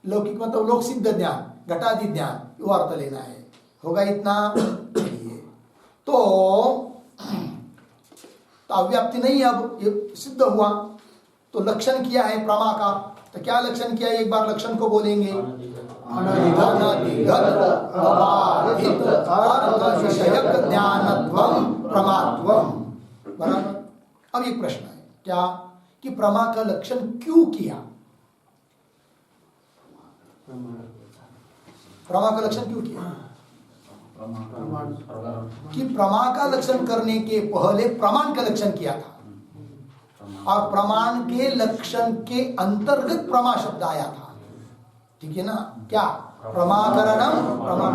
लौकिक मतलब लोक सिद्ध ज्ञान, घटादि ज्ञान, वो अर्थ लेना है। होगा इतना? तो अव्याप्ति नहीं, अब ये सिद्ध हुआ तो लक्षण किया है प्रमा का, तो क्या लक्षण किया है? एक बार लक्षण को बोलेंगे। अनधिगत अबाधित अर्थ विषयक ज्ञानत्वम प्रमात्वम। बराबर। अब एक प्रश्न है क्या कि प्रमा का लक्षण क्यों किया? प्रमा का लक्षण क्यों किया? कि प्रमा का लक्षण करने के पहले प्रमाण का लक्षण किया था, और प्रमाण के लक्षण के अंतर्गत प्रमा शब्द आया था। ठीक है ना? क्या प्रमाकरणम प्रमाण,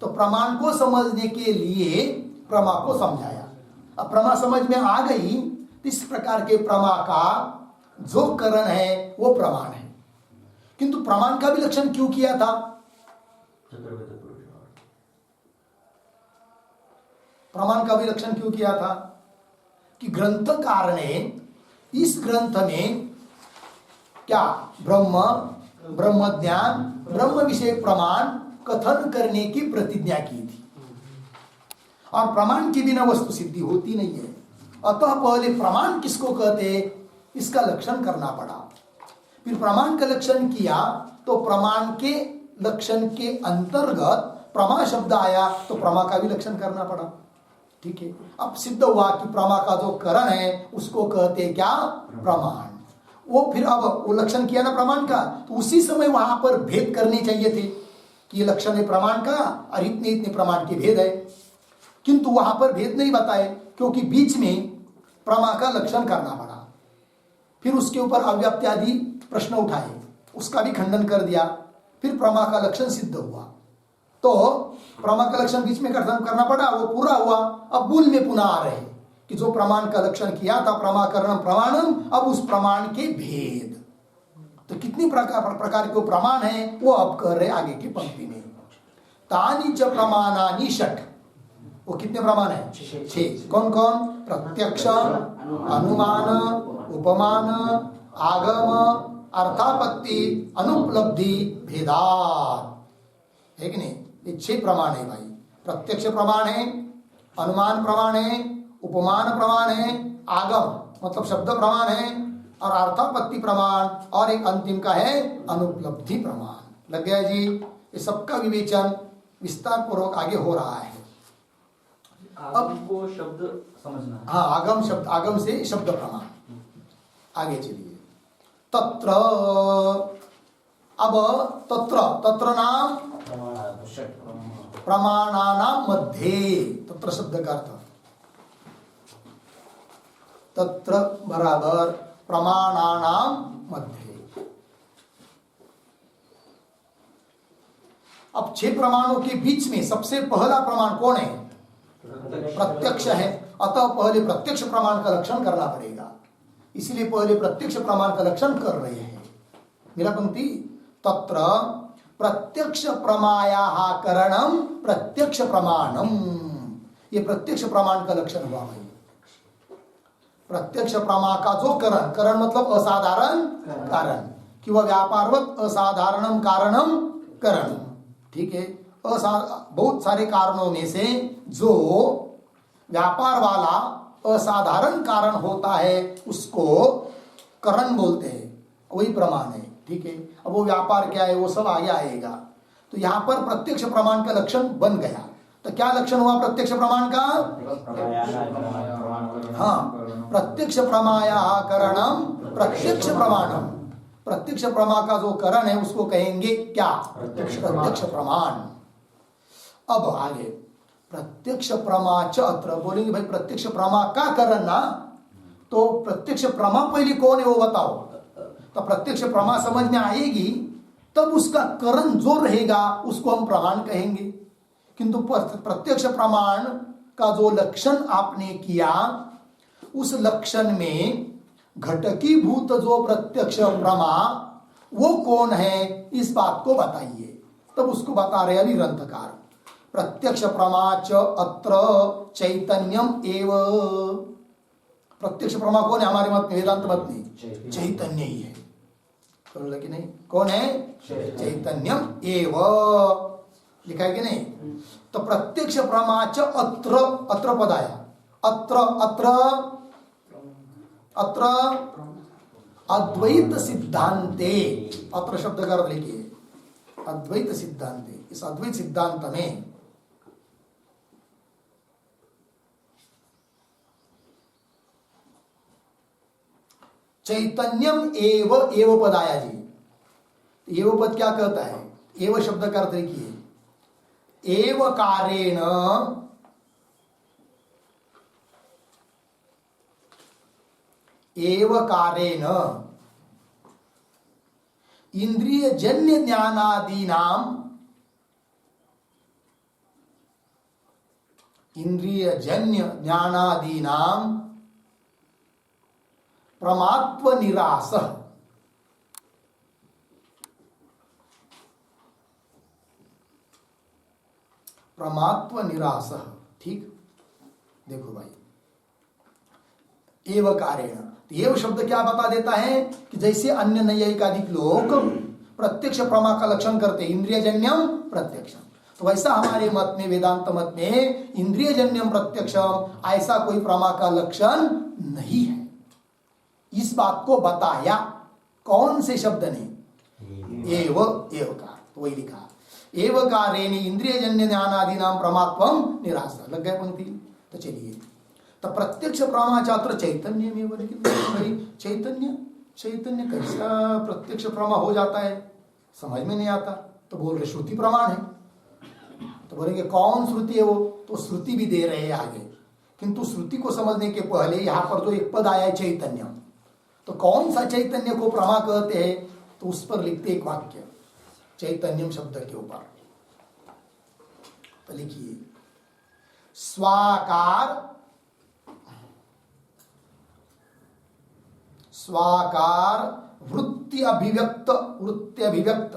तो प्रमाण को समझने के लिए प्रमा को समझाया। अब प्रमा समझ में आ गई, इस प्रकार के प्रमा का जो करण है वो प्रमाण है। किंतु प्रमाण का भी लक्षण क्यों किया था? प्रमाण का भी लक्षण क्यों किया था? कि ग्रंथकार ने इस ग्रंथ में क्या ब्रह्म ज्ञान, ब्रह्म विषय प्रमाण कथन करने की प्रतिज्ञा की थी, और प्रमाण के बिना वस्तु सिद्धि होती नहीं है। अतः पहले प्रमाण किसको कहते, इसका लक्षण करना पड़ा। फिर प्रमाण का लक्षण किया तो प्रमाण के लक्षण के अंतर्गत प्रमा शब्द आया, तो प्रमा का भी लक्षण करना पड़ा। ठीक है। अब सिद्ध हुआ कि प्रमा का जो करण है उसको कहते क्या? प्रमाण। वो फिर अब वो लक्षण किया ना प्रमाण का, तो उसी समय वहां पर भेद करने चाहिए थे कि ये लक्षण है प्रमाण का और इतने इतने प्रमाण के भेद है, किंतु वहां पर भेद नहीं बताए, क्योंकि बीच में प्रमा का लक्षण करना पड़ा। फिर उसके ऊपर अव्याप्ति आदि प्रश्न उठाए, उसका भी खंडन कर दिया, फिर प्रमा का लक्षण सिद्ध हुआ। तो प्रमा का लक्षण बीच में करना पड़ा, वो पूरा हुआ। अब मूल में पुनः आ रहे कि जो प्रमाण का लक्षण किया था प्रमाकरणम प्रमाणम, अब उस प्रमाण के भेद, तो कितनी प्रकार के प्रमाण है वो अब कह रहे आगे की पंक्ति में। तानि च प्रमाणानि षट्, वो कितने प्रमाण है? 6। कौन कौन? प्रत्यक्ष, अनुमान, उपमान, आगम, अर्थापत्ति, अनुपलब्धि, भेदात। है कि नहीं? ये 6 प्रमाण है भाई। प्रत्यक्ष प्रमाण है, अनुमान प्रमाण है, उपमान प्रमाण है, आगम मतलब शब्द प्रमाण है, और अर्थापत्ति प्रमाण, और एक अंतिम का है अनुपलब्धि प्रमाण। लग गया जी? ये सबका विवेचन विस्तार पूर्वक आगे हो रहा है। अब को शब्द समझना है। हाँ, आगम शब्द, आगम से शब्द प्रमाण। आगे चलिए। तत्र, अब तत्र नाम प्रमाणानाम मध्ये, तत्र शब्द का अर्थ तत्र बराबर प्रमाणानाम मध्ये। अब 6 प्रमाणों के बीच में सबसे पहला प्रमाण कौन है? प्रत्यक्ष है। अतः पहले प्रत्यक्ष प्रमाण का लक्षण करना पड़ेगा, इसलिए पहले प्रत्यक्ष प्रमाण का लक्षण कर रहे हैं। मेरा पंक्ति, तत्र प्रत्यक्ष प्रमायाः करणम प्रत्यक्ष प्रमाणम, ये प्रत्यक्ष प्रमाण का लक्षण हुआ भाई। प्रत्यक्ष प्रमा का जो करण मतलब असाधारण कारण, कि वह व्यापारवत असाधारणम कारणम करण। ठीक है। बहुत सारे कारणों में से जो व्यापार वाला असाधारण कारण होता है उसको करण बोलते हैं, वही प्रमाण है। ठीक है। अब वो व्यापार क्या है वो सब आगे आएगा। तो यहाँ पर प्रत्यक्ष प्रमाण का लक्षण बन गया। तो क्या लक्षण हुआ प्रत्यक्ष प्रमाण का? हाँ, प्रत्यक्ष प्रमाया करणम प्रत्यक्ष प्रमाणम। प्रत्यक्ष प्रमा का जो करण है उसको कहेंगे क्या? प्रत्यक्ष प्रमाण। अब आगे प्रत्यक्ष प्रमा च अत्र बोलेंगे भाई प्रत्यक्ष प्रमा का करण ना, तो प्रत्यक्ष प्रमा पहले कौन है वो बताओ। तो प्रत्यक्ष प्रमा समझ में आएगी तब उसका करण जो रहेगा उसको हम प्रमाण कहेंगे। किंतु प्रत्यक्ष प्रमाण का जो लक्षण आपने किया उस लक्षण में घटकीभूत जो प्रत्यक्ष प्रमा वो कौन है इस बात को बताइए। तब उसको बता रहे अभी ग्रंथकार। प्रत्यक्ष प्रमा च अत्र चैतन्यम एव। प्रत्यक्ष प्रमा कौन है हमारे मत में, वेदांत मत में? चैतन्य ही है। बोला कि नहीं? कौन है? चैतन्यम एव लिखा है कि नहीं? तो प्रत्यक्ष प्रमा च अत्र, अत्र पद आया। अत्र अत्र अत्र अद्वैत सिद्धांते, अत्र शब्द का अर्थ लिखिए। अद्वैत सिद्धांत, इस अद्वैत सिद्धांत में चैतन्यम एव एव पद आया जी। एव पद क्या कहता है? एव शब्द का अर्थ देखिए, एव कारेण एव कारेण इंद्रिय जन्य ज्ञानादीनाम, इंद्रिय जन्य ज्ञानादीनाम प्रमात्व निरास, प्रमात्व निरास। ठीक, देखो भाई, एव कारेण, एव शब्द क्या बता देता है कि जैसे अन्य नैयायिकादिक लोग प्रत्यक्ष प्रमा का लक्षण करते, इंद्रिय जन्यम प्रत्यक्षम, तो वैसा हमारे मत में, वेदांत मत में इंद्रिय जन्यम प्रत्यक्षम ऐसा कोई प्रमा का लक्षण नहीं है। इस बात को बताया कौन से शब्द ने? एव, एवकार, तो वही लिखा, एवकारेण इंद्रिय जन्य ज्ञानादि नाम प्रमात्वम निराश। लग गए पंक्ति? तो चलिए, तो प्रत्यक्ष प्रमा छात्र चैतन्य में, लेकिन चैतन्य, चैतन्य कैसा प्रत्यक्ष प्रमा हो जाता है, समझ में नहीं आता। तो बोल रहे श्रुति प्रमाण है। तो बोलेंगे कौन श्रुति है वो? तो श्रुति भी दे रहे हैं आगे, किंतु श्रुति को समझने के पहले यहाँ पर जो एक पद आया है चैतन्य, तो कौन सा चैतन्य को प्रमा कहते हैं? तो उस पर लिखते एक वाक्य चैतन्यम शब्द के ऊपर। तो लिखिए, स्वाकार, स्वाकार वृत्ति अभिव्यक्त, वृत्ति अभिव्यक्त,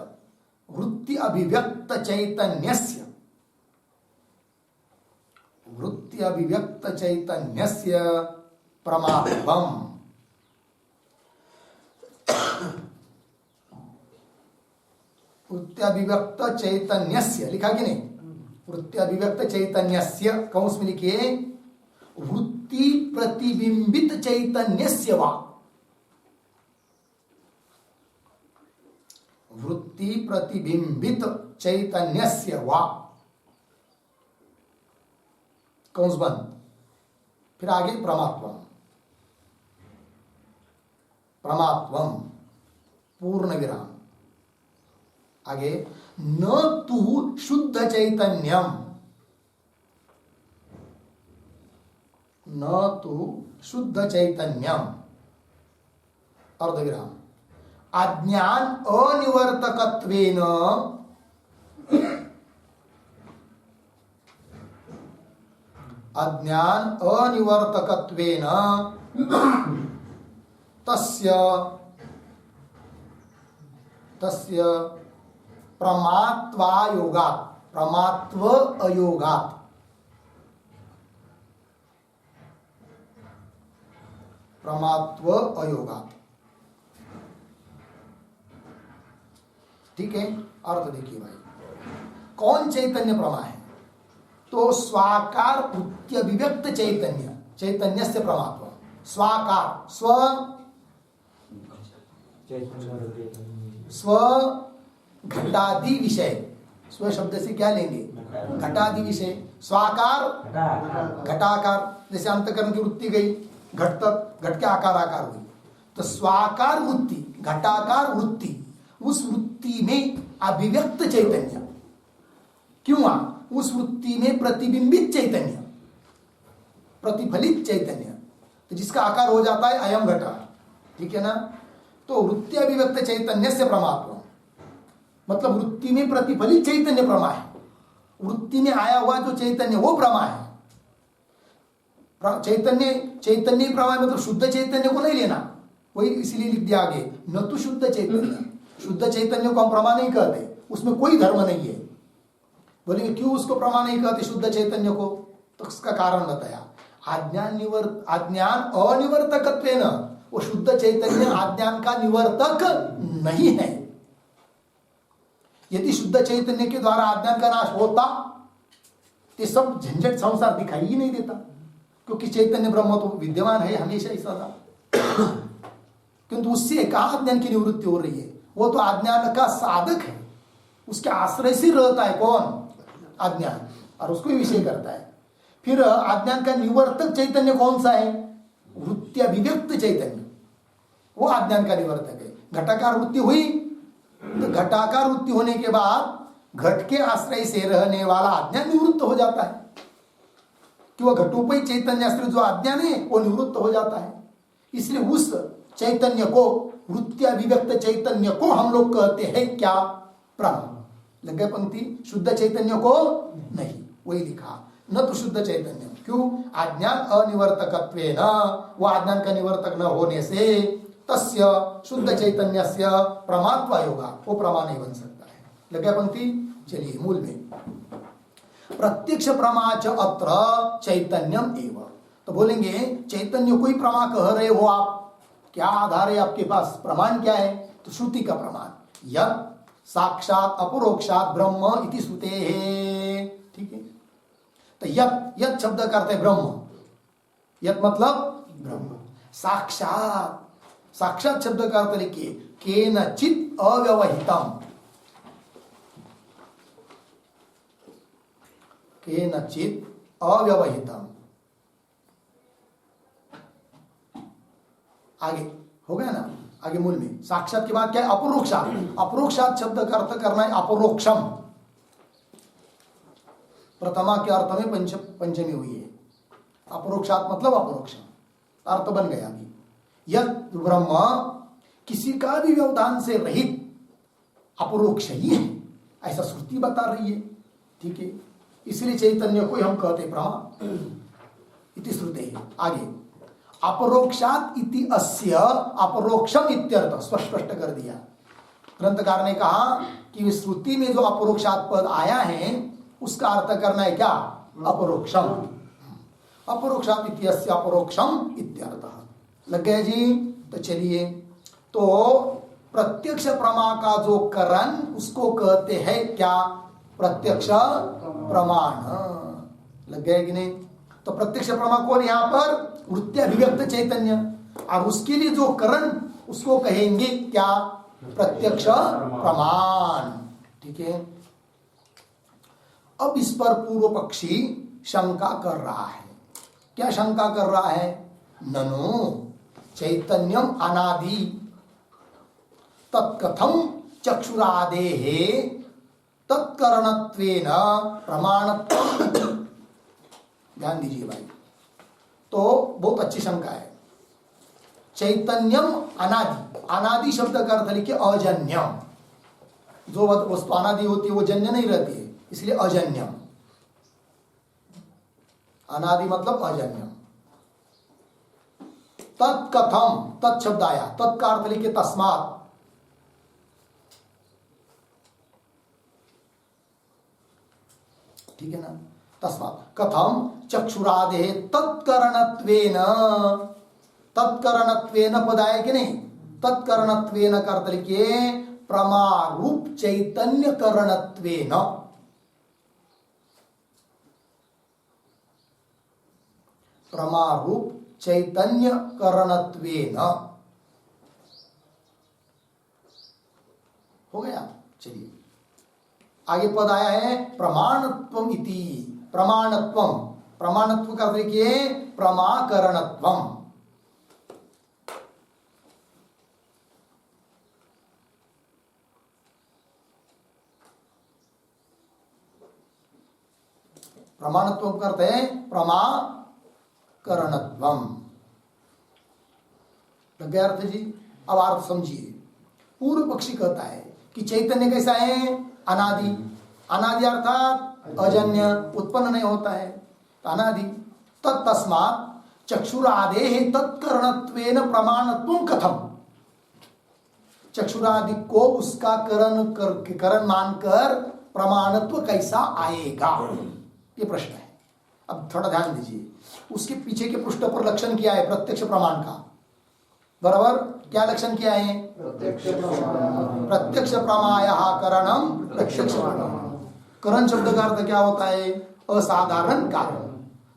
वृत्ति अभिव्यक्त चैतन्यस्य, वृत्ति अभिव्यक्त चैतन्यस्य प्रमात्वम। वृत्त्यभिव्यक्त चैतन्यस्य लिखा कि नहीं? वृत्त्यभिव्यक्त चैतन्यस्य कंस में लिखिए, वृत्ति प्रतिबिंबित चैतन्यस्य वा, वृत्ति प्रतिबिंबित चैतन्यस्य वा, कंस बंद, फिर आगे प्रमात्वम, प्रमात्वम पूर्ण विराम, आगे न तु शुद्ध चैतन्यम, न तु शुद्ध चैतन्यम अर्धविराम, अज्ञान अनिवर्तकत्वेन, अज्ञान अनिवर्तकत्वेन तस्य, तस्य प्रमात्वायोगात्, प्रमात्व अयोगात्, प्रमात्व अयोगात्। ठीक है, अर्थ देखिए भाई, कौन चैतन्य प्रमा है? तो स्वाकार वृत्ति अभिव्यक्त चैतन्य, चैतन्य से प्रमात्व, स्वाकार, स्व, स्व घटादि विषय, स्व शब्द से क्या लेंगे? घटादि विषय, स्वाकार घटाकार, जैसे अंतकरण की वृत्ति गई घट तक, घट के आकार आकार हुई, तो स्वाकार वृत्ति, घटाकार वृत्ति, उस वृत्ति में अभिव्यक्त चैतन्य, क्यों? उस वृत्ति में प्रतिबिंबित चैतन्य, प्रतिफलित चैतन्य, तो जिसका आकार हो जाता है अयम घटा। ठीक है ना? तो वृत्ति अभिव्यक्त चैतन्य से प्रमात्व, मतलब वृत्ति में प्रतिफलित चैतन्य प्रमा है, वृत्ति में आया हुआ जो चैतन्य वो प्रमा है। चैतन्य, चैतन्य प्रमा मतलब शुद्ध चैतन्य को नहीं लेना, वही इसीलिए लिख दिया आगे, न तो शुद्ध चैतन्य, शुद्ध चैतन्य को हम प्रमा नहीं कहते, उसमें कोई धर्म नहीं है। बोलेंगे क्यों उसको प्रमा नहीं कहते शुद्ध चैतन्य को? तो उसका कारण बताया, अज्ञान अनिवर्तकत्वेन, वो शुद्ध चैतन्य अज्ञान का निवर्तक नहीं है। यदि शुद्ध चैतन्य के द्वारा अज्ञान का नाश होता तो सब झंझट संसार दिखाई ही नहीं देता, क्योंकि चैतन्य ब्रह्म तो विद्यमान है हमेशा ही सदा, किंतु उससे कहाँ अज्ञान की निवृत्ति हो रही है? वो तो अज्ञान का साधक है, उसके आश्रय से रहता है कौन? अज्ञान, और उसको ही विषय करता है। फिर अज्ञान का निवर्तक चैतन्य कौन सा है? वृत्त्यभिव्यक्त चैतन्य, वो अज्ञान का निवर्तक है। घटाकार वृत्ति हुई तो घटाकार वृत्ति होने के बाद घट के आश्रय से रहने वाला अज्ञान निवृत्त हो जाता है, कि वह घटोपय चैतन्य आश्रय जो अज्ञान है वो निवृत्त हो जाता है। इसलिए उस चैतन्य को, वृत्त्यभिव्यक्त चैतन्य को हम लोग कहते हैं क्या? प्रमा। लग गए पंक्ति? शुद्ध चैतन्य को नहीं, वही लिखा, न तो शुद्ध चैतन्य। क्यों? अज्ञान अनिवर्तकत्वेन, वो अज्ञान का निवर्तक न होने से तस्य शुद्ध चैतन्यस्य प्रमात्व योगा, वो प्रमा नहीं बन सकता है। लग गया पंक्ति? चलिए मूल में, प्रत्यक्ष प्रमाच अत्र चैतन्यम एव। तो बोलेंगे चैतन्य कोई प्रमा कह रहे हो आप, क्या आधार है आपके पास? प्रमाण क्या है? तो श्रुति का प्रमाण, यत् साक्षात अपरोक्षात ब्रह्म इति श्रुते है। ठीक है, तो यत् शब्द करते ब्रह्म, यत् मतलब ब्रह्म। साक्षात, साक्षात शब्द का अर्थ लिखिए केनचित् अव्यवहितम, केनचित् अव्यवहितम। आगे हो गया ना? आगे मूल में साक्षात के बाद क्या है? अपरोक्षात। अपरोक्षात शब्द का अर्थ करना है अपरोक्षम। प्रथमा के अर्थ में पंचमी हुई है, अपरोक्षात मतलब अपरोक्षम, अर्थ बन गया। अभी यत् ब्रह्म किसी का भी व्यवधान से रहित अपरोक्ष ही है, ऐसा श्रुति बता रही है। ठीक है, इसलिए चैतन्य को हम कहते प्रमा इति श्रुते। आगे अपरोक्षात इति अस्य अपरोक्षम इत्यर्थ स्पष्ट कर दिया। ग्रंथकार ने कहा कि श्रुति में जो अपरोक्षात पद आया है उसका अर्थ करना है क्या? अपरोक्षम। अपरोक्षात इति अस्य अपरोक्षम इत्यर्थ। लग गया जी? तो चलिए, तो प्रत्यक्ष प्रमा का जो करण उसको कहते हैं क्या? प्रत्यक्ष प्रमाण। लग गया कि नहीं? तो प्रत्यक्ष प्रमा कौन? यहां पर वृत्त्यभिव्यक्त चैतन्य, और उसके लिए जो करण उसको कहेंगे क्या? प्रत्यक्ष प्रमाण। ठीक है, अब इस पर पूर्व पक्षी शंका कर रहा है। क्या शंका कर रहा है? ननु चैतन्यम अनादि तत्कथम चक्षुरादेहे तत्करणत्वेन प्रमाणत्व। ध्यान दीजिए भाई, तो बहुत अच्छी शंका है। चैतन्यम अनादि, अनादि शब्द का अर्थ लिखिए अजन्यम। जो वस्तु अनादि होती है वो जन्य नहीं रहती है, इसलिए अजन्यम। अनादि मतलब अजन्यम। तत्कथम, तत् शब्द आया, तत् का अर्थ लिखिए तस्मात्। ठीक है ना? तस्मात् कथम चक्षुरादे तत्करणत्वेन, तत्करणत्वेन पद आया कि नहीं? तत्करणत्वेन का अर्थ लिखिए प्रमारूप चैतन्य करणत्वेन। प्रमारूप चैतन्य करणत्वेन। हो गया? चलिए आगे पद आया है प्रमाणत्वम इति। प्रमाणत्वम, प्रमाणत्व का अर्थ लिखिए प्रमाकरणत्वम। प्रमाणत्व का अर्थ है प्रमाकरणत्वम। लग गया अर्थ जी? अब अर्थ समझिए। पूर्व पक्षी कहता है कि चैतन्य कैसा है? अनादि। अनादि अर्थात अजन्य, उत्पन्न नहीं होता है, अनादि। तत्तस्मात् चक्षुरादेः तत्करणत्वेन प्रमाणत्वं कथम। चक्षुरादि को उसका करण मानकर प्रमाणत्व कैसा आएगा, ये प्रश्न है। अब थोड़ा ध्यान दीजिए, उसके पीछे के पृष्ठ पर लक्षण किया है प्रत्यक्ष प्रमाण का। बराबर, क्या लक्षण किया है? प्रत्यक्ष प्रमायः करणम प्रत्यक्ष प्रमाण। करण शब्द का अर्थ क्या होता है? असाधारण कारण।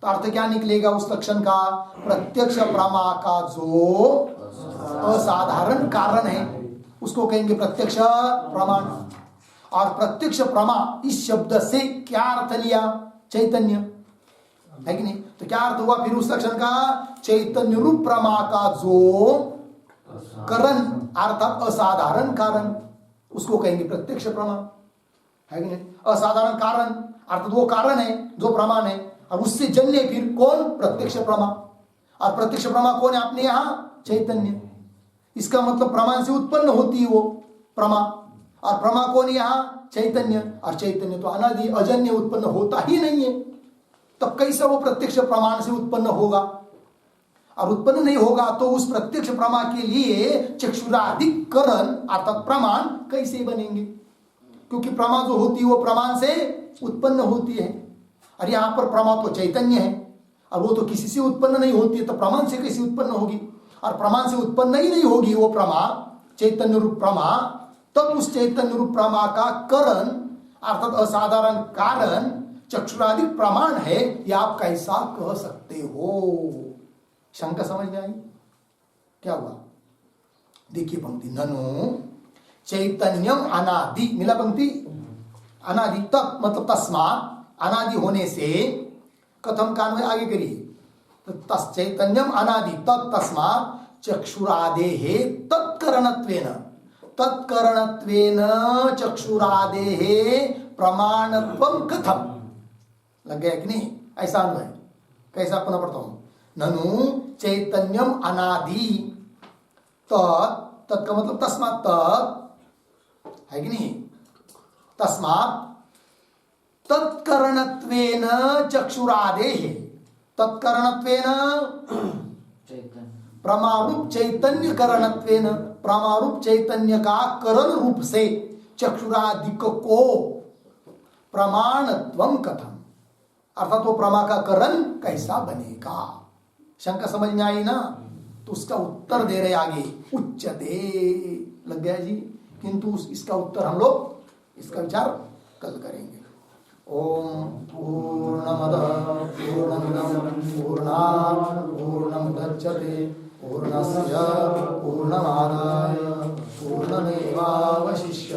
तो अर्थ क्या निकलेगा उस लक्षण का? प्रत्यक्ष प्रमा का जो असाधारण कारण है उसको कहेंगे प्रत्यक्ष प्रमाण। और प्रत्यक्ष प्रमा इस शब्द से क्या अर्थ लिया? चैतन्य है कि नहीं? तो क्या अर्थ हुआ फिर उस लक्षण का? चैतन्य रूप प्रमा का जो करण अर्थात असाधारण कारण, उसको कहेंगे प्रत्यक्ष प्रमा, है कि नहीं? असाधारण कारण अर्थात वो कारण है जो प्रमाण है, और उससे जन्य फिर कौन? प्रत्यक्ष प्रमा। और प्रत्यक्ष प्रमा कौन है अपने यहां? चैतन्य। इसका मतलब प्रमाण से उत्पन्न होती है वो प्रमा, और प्रमा कौन है यहां? चैतन्य। और चैतन्य तो अनादि अजन्य, उत्पन्न होता ही नहीं है, तब कैसे वो प्रत्यक्ष प्रमाण से उत्पन्न होगा? और उत्पन्न नहीं होगा तो उस प्रत्यक्ष प्रमा के लिए चक्षुरादिक करण अर्थात प्रमाण कैसे बनेंगे? क्योंकि प्रमा जो होती है वो प्रमाण से उत्पन्न होती है, और यहां पर प्रमा तो चैतन्य है, और वो तो किसी से उत्पन्न नहीं होती है, तो प्रमाण से कैसे उत्पन्न होगी? और प्रमाण से उत्पन्न ही नहीं होगी वो प्रमा, चैतन्य रूप प्रमा, तब उस चैतन्य रूप प्रमा का करण अर्थात असाधारण कारण चक्षुरादिक प्रमाण है, यह आप कैसा कह सकते हो? शंका समझ में आई? क्या हुआ? देखिए पंक्ति, ननु चैतन्यम अनादि, मिला पंक्ति? अनादि तत् मतलब तस्मात्, अनादि होने से, कथम कान में आगे करिए, तो चैतन्यम अनादि तत् तस्मात् चक्षुरादेहे तत्करणत्वेन, तत्करणत्वेन चक्षुरादेहे प्रमाणत्वं कथम? लग गया कि नहीं? ऐसा अन्वय कैसा? पुनः पढ़ता हूं, ननु चैतन्यम अनादि तत्, तत् का मतलब तस्मात्, तत् है कि नहीं? तस्मात् तत्करणत्वेन चक्षुरादेः, तत्करणत्वेन प्रमारूप चैतन्य करणत्वेन, प्रमारूप चैतन्य का करण रूप से चक्षुरादिक को प्रमाणत्वं कथम, अर्थात वो प्रमा का करण कैसा बनेगा? शंका समझ में आई ना? तो उसका उत्तर दे रहे आगे, उच्यते। लग गया जी? किंतु इसका उत्तर हम लोग इसका विचार कल करेंगे। ओम पूर्णमदः पूर्णमिदं पूर्णात् पूर्णमुदच्यते पूर्णस्य पूर्णमादाय पूर्णमेवावशिष्यते।